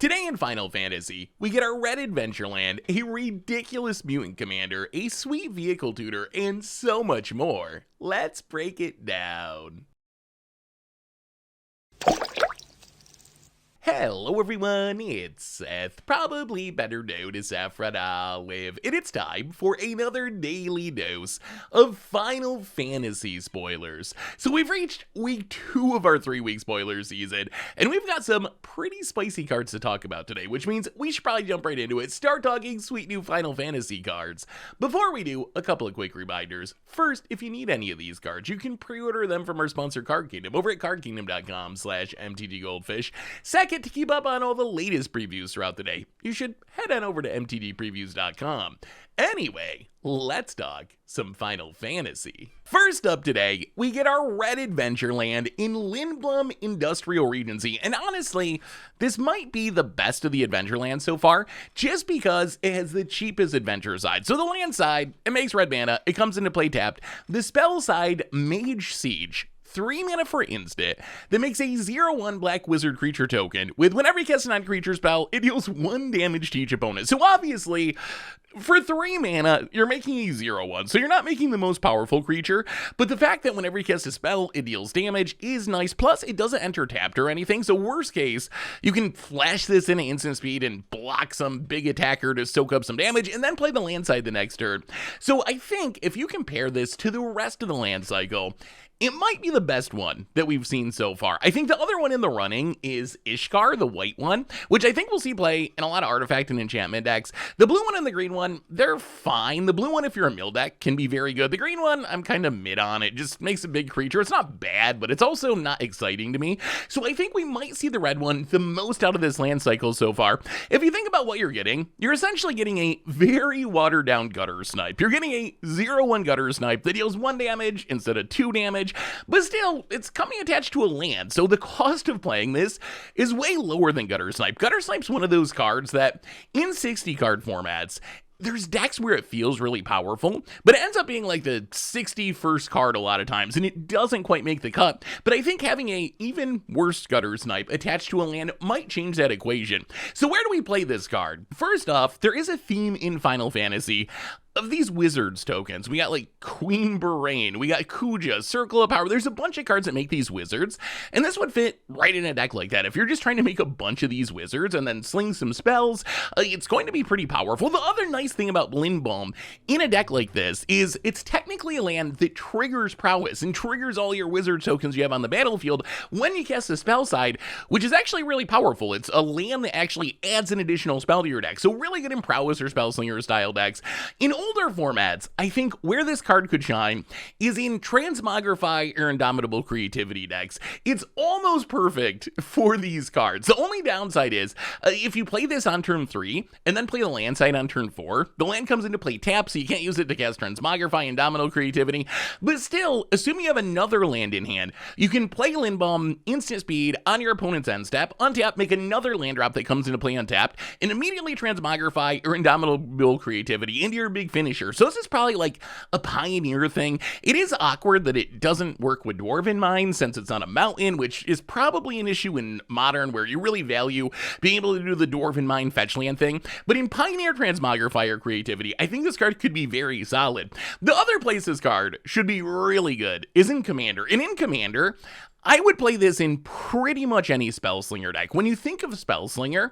Today in Final Fantasy, we get our Red Adventureland, a ridiculous mutant commander, a sweet vehicle tutor, and so much more. Let's break it down. Hello everyone, it's Seth, probably better known as Saffron Olive, and it's time for another daily dose of Final Fantasy spoilers. So we've reached week 2 of our 3-week spoiler season, and we've got some pretty spicy cards to talk about today, which means we should probably jump right into it, start talking sweet new Final Fantasy cards. Before we do, a couple of quick reminders. First, if you need any of these cards, you can pre-order them from our sponsor Card Kingdom over at cardkingdom.com/MTGGoldfish. Second, to keep up on all the latest previews throughout the day, you should head on over to mtgpreviews.com. Anyway, let's talk some Final Fantasy. First up today, we get our Red Adventureland in Lindblum Industrial Regency, and honestly, this might be the best of the Adventureland so far, just because it has the cheapest adventure side. So the land side, it makes red mana, it comes into play tapped. The spell side, Mage Siege, 3 mana for instant, that makes a 0/1 black wizard creature token, with whenever you cast a non-creature spell, it deals 1 damage to each opponent. So obviously, for 3 mana, you're making a 0/1, so you're not making the most powerful creature, but the fact that whenever you cast a spell, it deals damage is nice, plus it doesn't enter tapped or anything, so worst case, you can flash this into instant speed and block some big attacker to soak up some damage, and then play the land side the next turn. So I think if you compare this to the rest of the land cycle, it might be the best one that we've seen so far. I think the other one in the running is Ishkar, the white one, which I think we'll see play in a lot of artifact and enchantment decks. The blue one and the green one, they're fine. The blue one, if you're a mill deck, can be very good. The green one, I'm kind of mid on. It just makes a big creature. It's not bad, but it's also not exciting to me. So I think we might see the red one the most out of this land cycle so far. If you think about what you're essentially getting a very watered down gutter snipe. You're getting a 0/1 gutter snipe that deals 1 damage instead of 2 damage. But still, it's coming attached to a land, so the cost of playing this is way lower than Gutter Snipe. Gutter Snipe's one of those cards that, in 60 card formats, there's decks where it feels really powerful, but it ends up being like the 61st card a lot of times, and it doesn't quite make the cut. But I think having a even worse Gutter Snipe attached to a land might change that equation. So where do we play this card? First off, there is a theme in Final Fantasy of these wizards tokens. We got like Queen Berain, we got Kuja, Circle of Power. There's a bunch of cards that make these wizards, and this would fit right in a deck like that. If you're just trying to make a bunch of these wizards and then sling some spells, it's going to be pretty powerful. The other nice thing about Lindblum in a deck like this is it's technically a land that triggers prowess and triggers all your wizard tokens you have on the battlefield when you cast the spell side, which is actually really powerful. It's a land that actually adds an additional spell to your deck, so really good in prowess or spell slinger style decks. In older formats, I think where this card could shine is in Transmogrify or Indomitable Creativity decks. It's almost perfect for these cards. The only downside is, if you play this on turn 3, and then play the land side on turn 4, the land comes into play tap, so you can't use it to cast Transmogrify, Indomitable Creativity, but still, assuming you have another land in hand, you can play Lindblum, instant speed, on your opponent's end step, untap, make another land drop that comes into play untapped, and immediately Transmogrify or Indomitable Creativity into your big finisher. So this is probably like a pioneer thing. It is awkward that it doesn't work with Dwarven Mine since it's on a mountain, which is probably an issue in Modern where you really value being able to do the Dwarven Mine fetch land thing. But in Pioneer Transmogrifier Creativity, I think this card could be very solid. The other place this card should be really good is in Commander. And in Commander, I would play this in pretty much any Spellslinger deck. When you think of Spellslinger,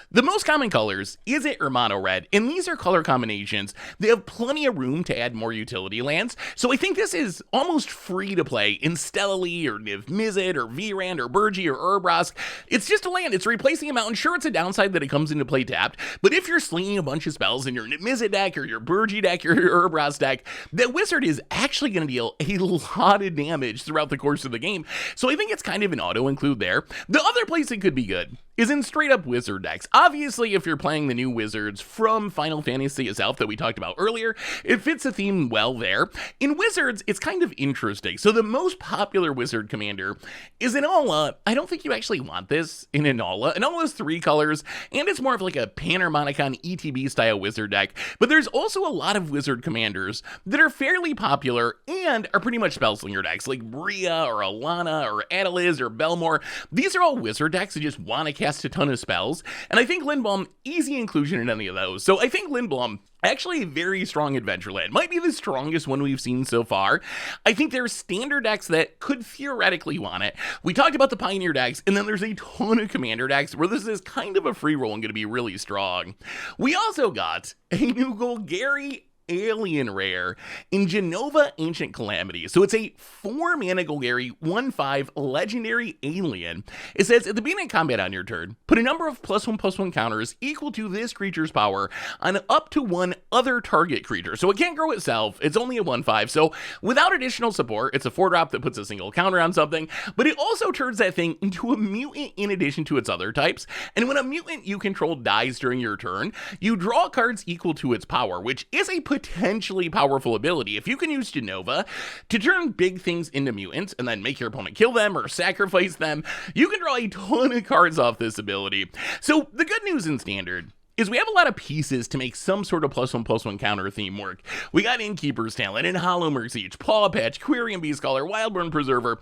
the most common colors is it or mono red, and these are color combinations. They have plenty of room to add more utility lands, so I think this is almost free to play in Stellali or Niv Mizzet or Vrand or Burgi or Urbrask. It's just a land, it's replacing a mountain. Sure, it's a downside that it comes into play tapped, but if you're slinging a bunch of spells in your Niv Mizzet deck or your Burgi deck or your Urbrask deck, that wizard is actually going to deal a lot of damage throughout the course of the game. So I think it's kind of an auto-include there. The other place it could be good is in straight-up wizard decks. Obviously, if you're playing the new wizards from Final Fantasy itself that we talked about earlier, it fits the theme well there. In wizards, it's kind of interesting. So the most popular wizard commander is Inola. I don't think you actually want this in Inola. Inola is 3 colors, and it's more of like a Panharmonicon ETB-style wizard deck. But there's also a lot of wizard commanders that are fairly popular and are pretty much Spellslinger decks, like Bria or Alana or Adeliz or Belmore. These are all wizard decks that just want to cast a ton of spells, and I think Lindblum, easy inclusion in any of those. So I think Lindblum, actually a very strong Adventureland. Might be the strongest one we've seen so far. I think there's standard decks that could theoretically want it. We talked about the Pioneer decks, and then there's a ton of Commander decks where this is kind of a free roll and going to be really strong. We also got a new Golgari alien rare in Jenova Ancient Calamity. So it's a 4-mana Golgari 1/5 legendary alien. It says at the beginning of combat on your turn, put a number of +1/+1 counters equal to this creature's power on up to one other target creature. So it can't grow itself. It's only a 1/5. So without additional support, it's a 4-drop that puts a single counter on something, but it also turns that thing into a mutant in addition to its other types. And when a mutant you control dies during your turn, you draw cards equal to its power, which is a potentially powerful ability. If you can use Jenova to turn big things into mutants and then make your opponent kill them or sacrifice them, you can draw a ton of cards off this ability. So the good news in Standard is we have a lot of pieces to make some sort of +1/+1 counter theme work. We got Innkeeper's Talent and Hollow Mercy, Paw Patch, Quirion Beastcaller, Wildborn Preserver.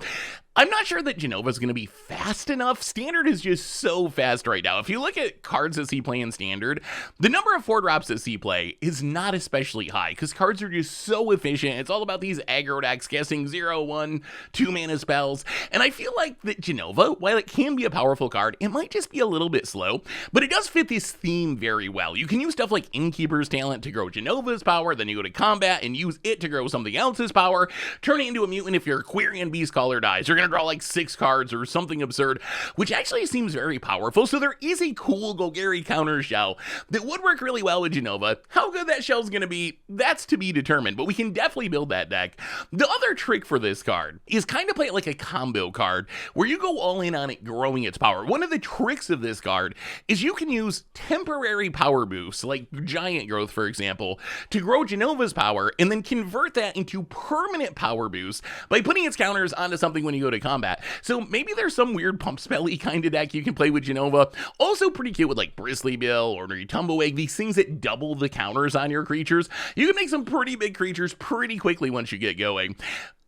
I'm not sure that Jenova's going to be fast enough. Standard is just so fast right now. If you look at cards that see play in Standard, the number of 4-drops that see play is not especially high because cards are just so efficient. It's all about these aggro decks casting 0, 1, 2-mana spells. And I feel like that Jenova, while it can be a powerful card, it might just be a little bit slow, but it does fit this theme very well. You can use stuff like Innkeeper's Talent to grow Jenova's power, then you go to combat and use it to grow something else's power, turn it into a mutant if your Quirion Beastcaller dies. You're going to draw like 6 cards or something absurd, which actually seems very powerful. So there is a cool Golgari counter shell that would work really well with Jenova. How good that shell's going to be, that's to be determined, but we can definitely build that deck. The other trick for this card is kind of play it like a combo card where you go all in on it growing its power. One of the tricks of this card is you can use temporary power boosts, like Giant Growth, for example, to grow Jenova's power and then convert that into permanent power boosts by putting its counters onto something when you go to combat. So maybe there's some weird pump spelly kind of deck you can play with Jenova. Also pretty cute with like Bristly Bill, Ordinary Tumbleweed, these things that double the counters on your creatures. You can make some pretty big creatures pretty quickly once you get going.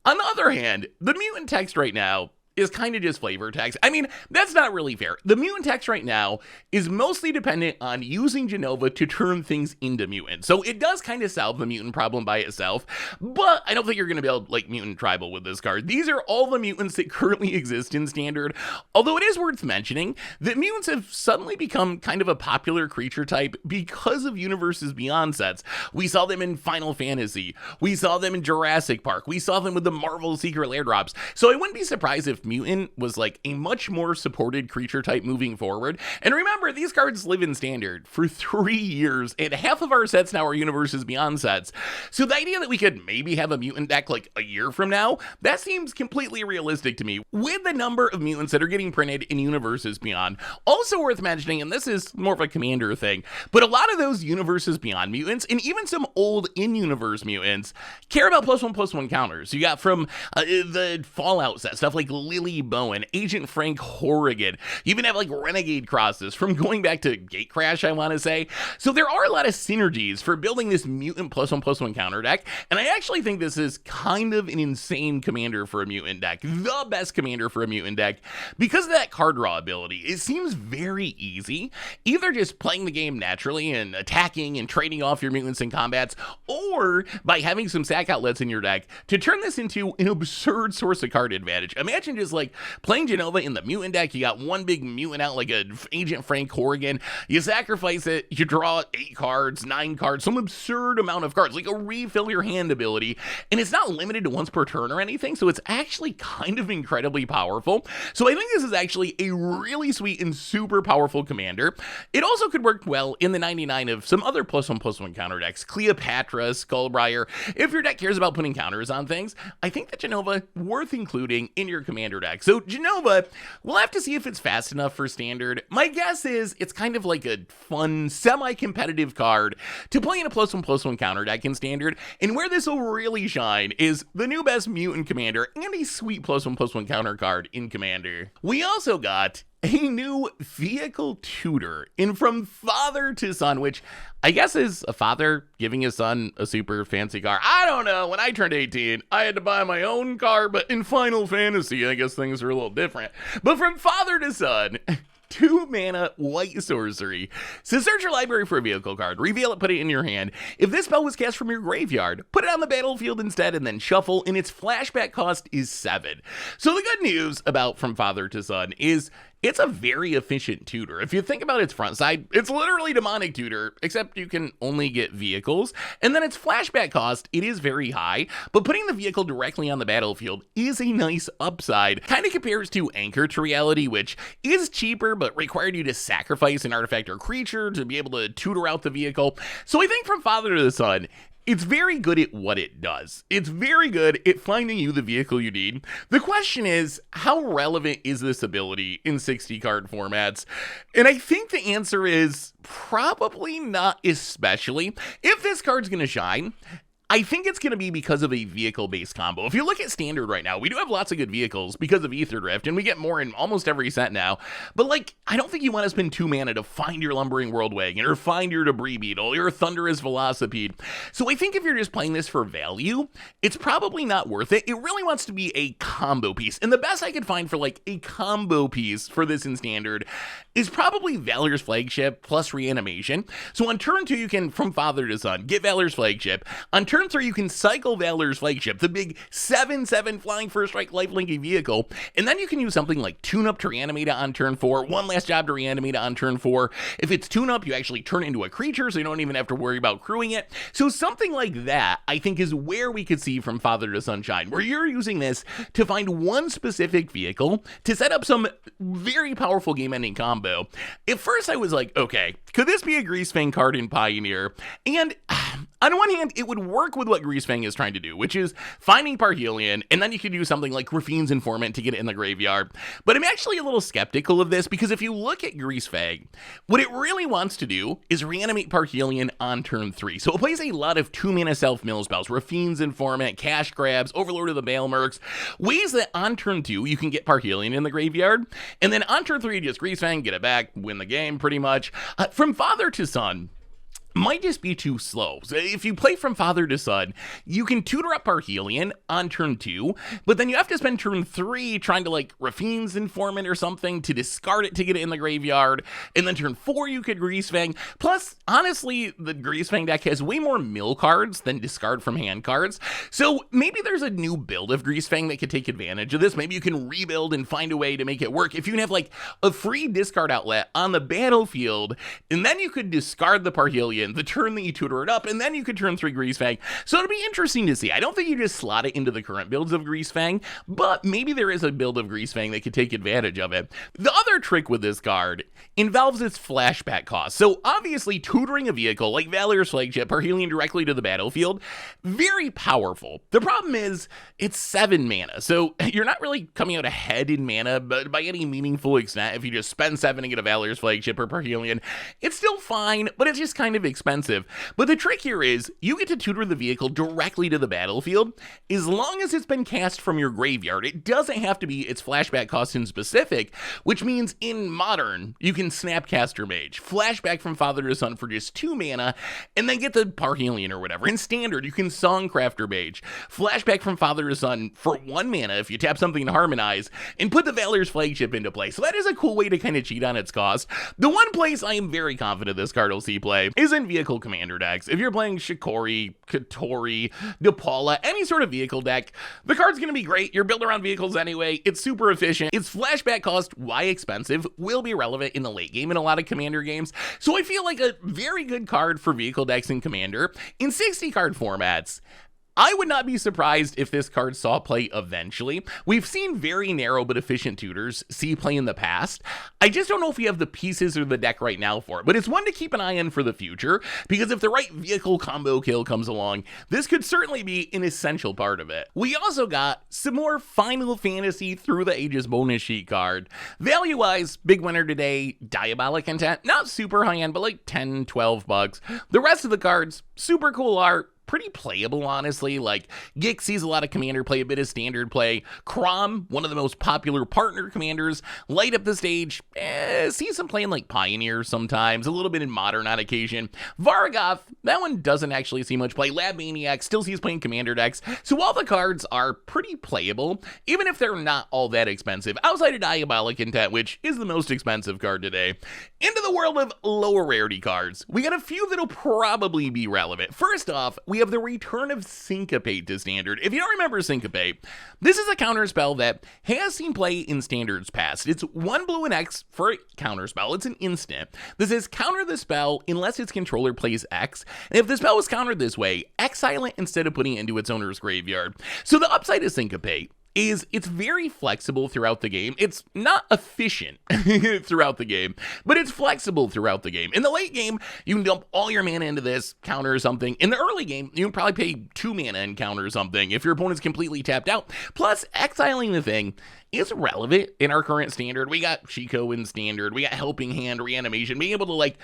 On the other hand, the mutant text right now is kind of just flavor text. I mean, that's not really fair. The mutant text right now is mostly dependent on using Jenova to turn things into mutants. So it does kind of solve the mutant problem by itself, but I don't think you're going to build like mutant tribal with this card. These are all the mutants that currently exist in Standard, although it is worth mentioning that mutants have suddenly become kind of a popular creature type because of Universes Beyond sets. We saw them in Final Fantasy. We saw them in Jurassic Park. We saw them with the Marvel Secret Lair drops. So I wouldn't be surprised if mutant was like a much more supported creature type moving forward. And remember, these cards live in Standard for 3 years, and half of our sets now are Universes Beyond sets. So the idea that we could maybe have a mutant deck like a year from now, that seems completely realistic to me with the number of mutants that are getting printed in Universes Beyond. Also worth mentioning, and this is more of a Commander thing, but a lot of those Universes Beyond mutants, and even some old in-universe mutants, care about +1/+1 counters. You got from the Fallout set, stuff like Lily Bowen, Agent Frank Horrigan. You even have like Renegade crosses from going back to Gatecrash, I want to say. So there are a lot of synergies for building this mutant +1/+1 counter deck, and I actually think this is kind of an insane commander for a mutant deck. The best commander for a mutant deck because of that card draw ability. It seems very easy, either just playing the game naturally and attacking and trading off your mutants in combats, or by having some sack outlets in your deck to turn this into an absurd source of card advantage. Imagine just like playing Jenova in the mutant deck. You got one big mutant out like a Agent Frank Horrigan. You sacrifice it, you draw 8 cards, 9 cards, some absurd amount of cards, like a refill your hand ability. And it's not limited to once per turn or anything, so it's actually kind of incredibly powerful. So I think this is actually a really sweet and super powerful commander. It also could work well in the 99 of some other +1/+1 counter decks, Cleopatra, Skullbriar. If your deck cares about putting counters on things, I think that Jenova worth including in your commander deck. So Jenova, we'll have to see if it's fast enough for Standard. My guess is it's kind of like a fun, semi-competitive card to play in a +1/+1 counter deck in Standard, and where this will really shine is the new best mutant commander and a sweet +1/+1 counter card in Commander. We also got a new vehicle tutor in From Father to Son, which I guess is a father giving his son a super fancy car. I don't know. When I turned 18, I had to buy my own car, but in Final Fantasy, I guess things are a little different. But From Father to Son, 2 mana white sorcery. So search your library for a vehicle card, reveal it, put it in your hand. If this spell was cast from your graveyard, put it on the battlefield instead and then shuffle, and its flashback cost is 7. So the good news about From Father to Son is it's a very efficient tutor. If you think about its front side, it's literally demonic tutor, except you can only get vehicles. And then its flashback cost, it is very high, but putting the vehicle directly on the battlefield is a nice upside. Kind of compares to Anchor to Reality, which is cheaper, but required you to sacrifice an artifact or creature to be able to tutor out the vehicle. So I think From Father to the Son, it's very good at what it does. It's very good at finding you the vehicle you need. The question is, how relevant is this ability in 60 card formats? And I think the answer is probably not especially. If this card's gonna shine, I think it's going to be because of a vehicle-based combo. If you look at Standard right now, we do have lots of good vehicles because of Ether Drift, and we get more in almost every set now. But, like, I don't think you want to spend 2 mana to find your Lumbering Worldwagon, or find your Debris Beetle, or your Thunderous Velocipede. So I think if you're just playing this for value, it's probably not worth it. It really wants to be a combo piece. And the best I could find for, like, a combo piece for this in Standard is probably Valor's Flagship plus Reanimation. So on turn 2, you can, From Father to Son, get Valor's Flagship. On turn 3, you can cycle Valor's Flagship, the big 7/7 flying first strike lifelinking vehicle, and then you can use something like Tune Up to reanimate it on turn 4, One Last Job to reanimate it on turn 4. If it's Tune Up, you actually turn it into a creature, so you don't even have to worry about crewing it. So something like that, I think, is where we could see From Father to Sunshine, where you're using this to find one specific vehicle to set up some very powerful game-ending combo. At first, I was like, okay, could this be a Greasefang card in Pioneer? And on one hand, it would work with what Greasefang is trying to do, which is finding Parhelion, and then you could do something like Raffine's Informant to get it in the graveyard. But I'm actually a little skeptical of this, because if you look at Greasefang, what it really wants to do is reanimate Parhelion on turn 3. So it plays a lot of 2-mana self-mill spells, Raffine's Informant, Cash Grabs, Overlord of the Baelmerks, ways that on turn 2 you can get Parhelion in the graveyard, and then on turn 3 just Greasefang, get it back, win the game pretty much. From Father to Son might just be too slow. So if you play From Father to Son, you can tutor up Parhelion on turn 2, but then you have to spend turn 3 trying to, like, Raffine's Informant or something to discard it to get it in the graveyard, and then turn 4 you could Greasefang. Plus, honestly, the Greasefang deck has way more mill cards than discard from hand cards, so maybe there's a new build of Greasefang that could take advantage of this. Maybe you can rebuild and find a way to make it work. If you can have, like, a free discard outlet on the battlefield, and then you could discard the Parhelion the turn that you tutor it up, and then you could turn 3 Greasefang. So it'll be interesting to see. I don't think you just slot it into the current builds of Greasefang, but maybe there is a build of Greasefang that could take advantage of it. The other trick with this card involves its flashback cost. So obviously tutoring a vehicle like Valor's Flagship, Parhelion directly to the battlefield, very powerful. The problem is it's 7 mana, so you're not really coming out ahead in mana by any meaningful extent. If you just spend 7 and get a Valor's Flagship or Parhelion, it's still fine, but it's just kind of expensive. But the trick here is you get to tutor the vehicle directly to the battlefield as long as it's been cast from your graveyard. It doesn't have to be its flashback cost in specific, which means in Modern you can Snapcaster Mage, flashback From Father to Son for just 2 mana, and then get the Parhelion or whatever. In Standard, you can Songcrafter Mage, flashback From Father to Son for 1 mana if you tap something to harmonize, and put the Valor's Flagship into play. So that is a cool way to kind of cheat on its cost. The one place I am very confident this card will see play is in vehicle commander decks. If you're playing Shikori, Katori, Depala, any sort of vehicle deck, the card's going to be great. You're built around vehicles anyway. It's super efficient. Its flashback cost, why expensive, will be relevant in the late game in a lot of commander games. So I feel like a very good card for vehicle decks in commander. In 60 card formats, I would not be surprised if this card saw play eventually. We've seen very narrow but efficient tutors see play in the past. I just don't know if we have the pieces or the deck right now for it, but it's one to keep an eye on for the future, because if the right vehicle combo kill comes along, this could certainly be an essential part of it. We also got some more Final Fantasy Through the Ages bonus sheet card. Value-wise, big winner today, Diabolic Intent. Not super high-end, but like $10, $12. The rest of the cards, super cool art, pretty playable, honestly. Like, Gix sees a lot of commander play, a bit of standard play. Crom, one of the most popular partner commanders, light up the stage, sees some playing like Pioneer sometimes, a little bit in Modern on occasion. Vargoth, that one doesn't actually see much play. Lab Maniac still sees playing commander decks, so all the cards are pretty playable, even if they're not all that expensive, outside of Diabolic Intent, which is the most expensive card today. Into the world of lower rarity cards, we got a few that'll probably be relevant. First off, we have the return of Syncopate to Standard. If you don't remember Syncopate, this is a counter spell that has seen play in Standards past. It's 1 blue and X for a counter spell. It's an instant. This is counter the spell unless its controller plays X, and if the spell was countered this way, exile it instead of putting it into its owner's graveyard. So the upside of Syncopate is it's very flexible throughout the game. It's not efficient throughout the game, but it's flexible throughout the game. In the late game, you can dump all your mana into this, counter something. In the early game, you can probably pay 2 mana and counter something if your opponent's completely tapped out. Plus, exiling the thing is relevant in our current standard. We got Chico in standard. We got Helping Hand, Reanimation. Being able to like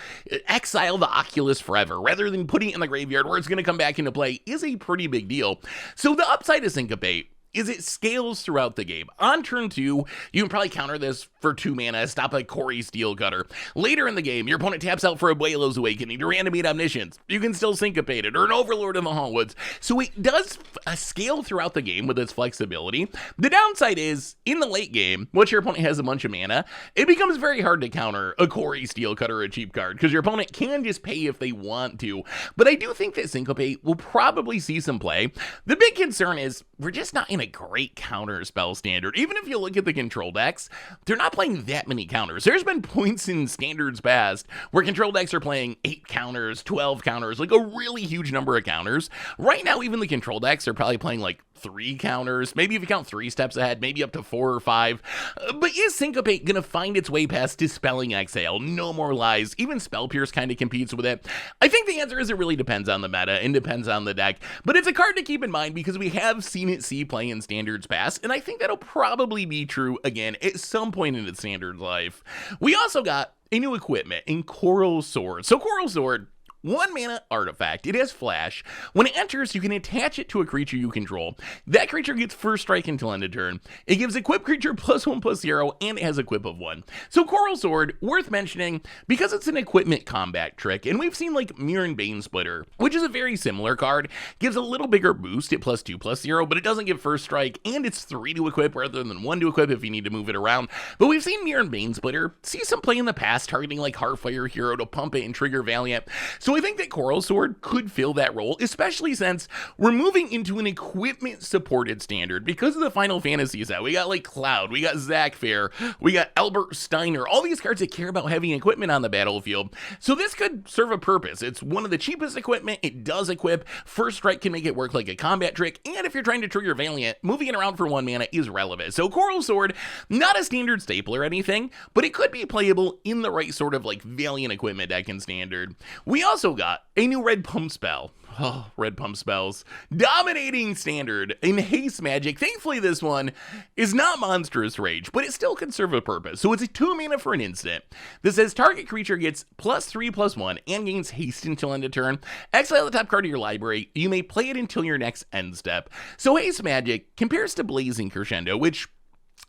exile the Oculus forever rather than putting it in the graveyard where it's going to come back into play is a pretty big deal. So the upside of Syncopate is it scales throughout the game. On turn 2, you can probably counter this for 2 mana, stop a Corey Steelcutter. Later in the game, your opponent taps out for Abuelo's Awakening to reanimate Omniscience. You can still Syncopate it, or an Overlord in the Hallwoods. So it does scale throughout the game with its flexibility. The downside is, in the late game, once your opponent has a bunch of mana, it becomes very hard to counter a Corey Steelcutter or a cheap card, because your opponent can just pay if they want to. But I do think that Syncopate will probably see some play. The big concern is, we're just not in a great counter spell standard. Even if you look at the control decks, they're not playing that many counters. There's been points in standards past where control decks are playing 8 counters, 12 counters, like a really huge number of counters. Right now, even the control decks are probably playing like 3 counters, maybe if you count 3 steps ahead, maybe up to 4 or 5. But is Syncopate gonna find its way past Dispelling Exhale? No More Lies. Even Spell Pierce kind of competes with it. I think the answer is it really depends on the meta and depends on the deck, but it's a card to keep in mind because we have seen it see play in Standards past, and I think that'll probably be true again at some point in its Standards life. We also got a new equipment in Coral Sword. So Coral Sword, 1 mana artifact. It has flash. When it enters, you can attach it to a creature you control. That creature gets first strike until end of turn. It gives equip creature +1/+0, and it has equip of 1. So Coral Sword, worth mentioning, because it's an equipment combat trick, and we've seen like Mirren Banesplitter, which is a very similar card, gives a little bigger boost at +2/+0, but it doesn't give first strike, and it's 3 to equip rather than 1 to equip if you need to move it around. But we've seen Mirren Banesplitter see some play in the past, targeting like Heartfire Hero to pump it and trigger Valiant. So I think that Coral Sword could fill that role, especially since we're moving into an equipment-supported standard because of the Final Fantasy set. We got like Cloud, we got Zac Fair, we got Adelbert Steiner, all these cards that care about heavy equipment on the battlefield. So this could serve a purpose. It's one of the cheapest equipment, it does equip, first strike can make it work like a combat trick, and if you're trying to trigger Valiant, moving it around for 1 mana is relevant. So Coral Sword, not a standard staple or anything, but it could be playable in the right sort of like Valiant equipment deck in standard. We also got a new red pump spell. Oh, red pump spells. Dominating standard in Haste Magic. Thankfully, this one is not Monstrous Rage, but it still can serve a purpose. So it's a 2 mana for an instant. This says target creature gets +3/+1 and gains haste until end of turn. Exile the top card of your library. You may play it until your next end step. So Haste Magic compares to Blazing Crescendo, which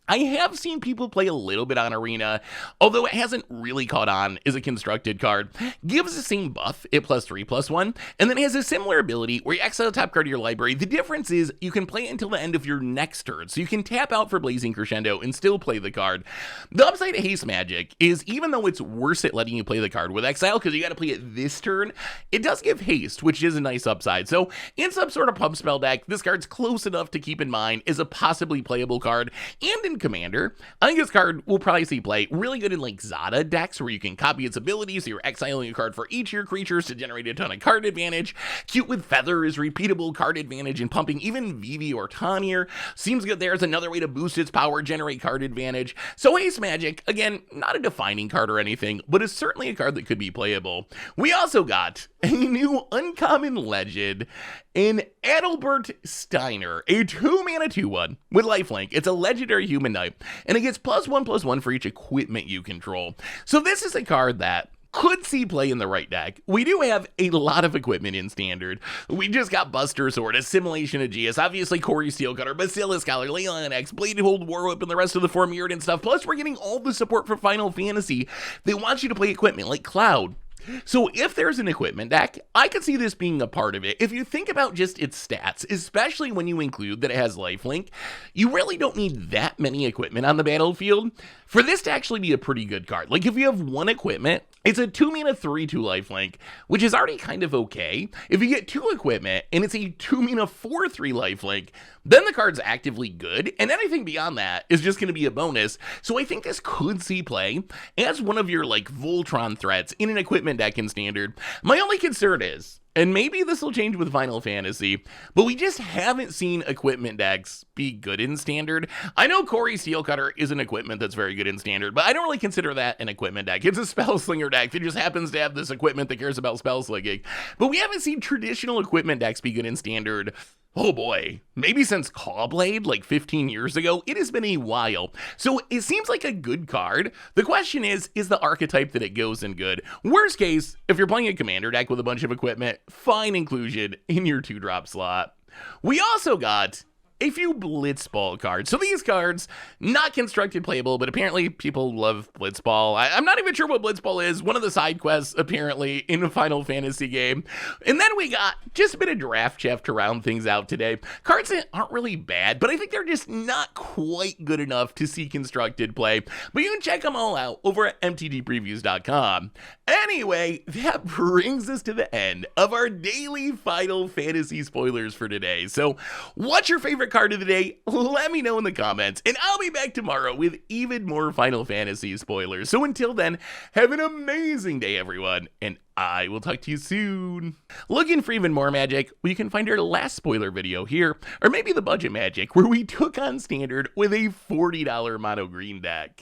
I have seen people play a little bit on Arena, although it hasn't really caught on as a constructed card. Gives the same buff at +3/+1, and then has a similar ability where you exile the top card of your library. The difference is you can play it until the end of your next turn, so you can tap out for Blazing Crescendo and still play the card. The upside of Haste Magic is even though it's worse at letting you play the card with exile, because you got to play it this turn, it does give haste, which is a nice upside. So in some sort of pump spell deck, this card's close enough to keep in mind as a possibly playable card, and in Commander, I think this card will probably see play really good in like Zada decks where you can copy its abilities, so you're exiling a card for each of your creatures to generate a ton of card advantage. Cute with Feather is repeatable card advantage and pumping. Even Vivi or Tanier seems good there as another way to boost its power, generate card advantage. So Haste Magic, again, not a defining card or anything, but is certainly a card that could be playable. We also got a new uncommon legend in Adelbert Steiner, a 2 mana 2/1 with lifelink. It's a legendary human knight, and it gets +1/+1 for each equipment you control. So this is a card that could see play in the right deck. We do have a lot of equipment in Standard. We just got Buster Sword, Assimilation Aegeus, obviously Corey Steelcutter, Basilisk Scholar, Leon X, Bladed Hold War Whip, and the rest of the Four Mirrored and stuff. Plus, we're getting all the support for Final Fantasy. They want you to play equipment like Cloud. So if there's an equipment deck, I could see this being a part of it. If you think about just its stats, especially when you include that it has lifelink, you really don't need that many equipment on the battlefield for this to actually be a pretty good card. Like if you have one equipment, it's a 2-mana 3/2 lifelink, which is already kind of okay. If you get 2 equipment and it's a 2-mana 4/3 lifelink, then the card's actively good, and anything beyond that is just going to be a bonus. So I think this could see play as one of your like Voltron threats in an equipment deck in Standard. My only concern is, and maybe this will change with Final Fantasy, but we just haven't seen equipment decks be good in Standard. I know Corey Steelcutter is an equipment that's very good in Standard, but I don't really consider that an equipment deck. It's a spell slinger deck that just happens to have this equipment that cares about spell slinging. But we haven't seen traditional equipment decks be good in Standard. Oh boy, maybe since Cawblade, like 15 years ago. It has been a while. So it seems like a good card. The question is the archetype that it goes in good? Worst case, if you're playing a commander deck with a bunch of equipment, fine inclusion in your 2-drop slot. We also got a few Blitzball cards. So these cards, not constructed playable, but apparently people love Blitzball. I'm not even sure what Blitzball is. One of the side quests, apparently, in a Final Fantasy game. And then we got just a bit of Draft Chef to round things out today. Cards that aren't really bad, but I think they're just not quite good enough to see constructed play. But you can check them all out over at MTGPreviews.com. Anyway, that brings us to the end of our daily Final Fantasy spoilers for today. So, what's your favorite card of the day? Let me know in the comments, and I'll be back tomorrow with even more Final Fantasy spoilers. So until then, have an amazing day, everyone, and I will talk to you soon. Looking for even more magic? Well, you can find our last spoiler video here, or maybe the budget magic, where we took on Standard with a $40 mono green deck.